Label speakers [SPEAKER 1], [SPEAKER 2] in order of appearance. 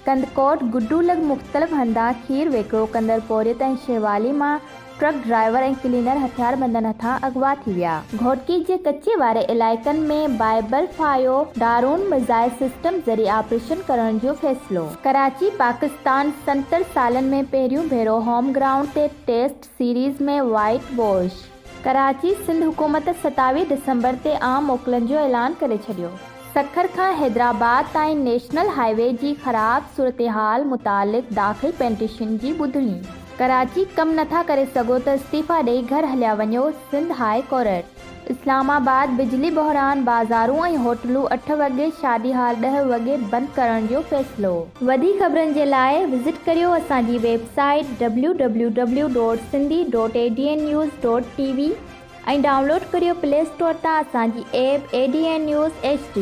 [SPEAKER 1] कंदकोट गुड्डू लग मुख़्तलिफ़ हंधा खीर विकिरो कंदड़ पौड़ियत ऐं शिवाली मां ट्रक ड्राइवर ऐं क्लीनर हथियारबंदनि हथां अगवा थी विया। घोटकी जे कचे वारे इलाइक़नि में बाइबल फायो दारून मिज़ाइल सिस्टम ज़रिए ऑपरेशन करण जो फ़ैसिलो। कराची पाकिस्तान 70 सालनि में पहिरियों भेरो होम ग्राउंड ते टेस्ट सीरीज़ में वाइट वॉश। कराची सिंध हुकूमत 27 दिसंबर ते आम मोकलनि जो ऐलान करे छॾियो। सखर खां हैदराबाद ताईं नेशनल हाईवे जी ख़राब सूरतहाल मुतालिक़ दाख़िल पेटिशन जी ॿुधणी। कराची कम नथा करे सघो त इस्तीफ़ा ॾेई घर हलिया वञो, सिंध हाई कोर्ट। इस्लामाबाद बिजली बहरान बाज़ारूं ऐं होटलूं 8 वॻे, शादी हाल 10 वॻे बंदि करण जो फ़ैसिलो। वधीक ख़बरनि जे लाइ विज़िट करियो असांजी वेबसाइट www.sindhi.adnnews.tv ऐं डाउनलोड करियो प्ले स्टोर तां असांजी ऐप ADN News HD।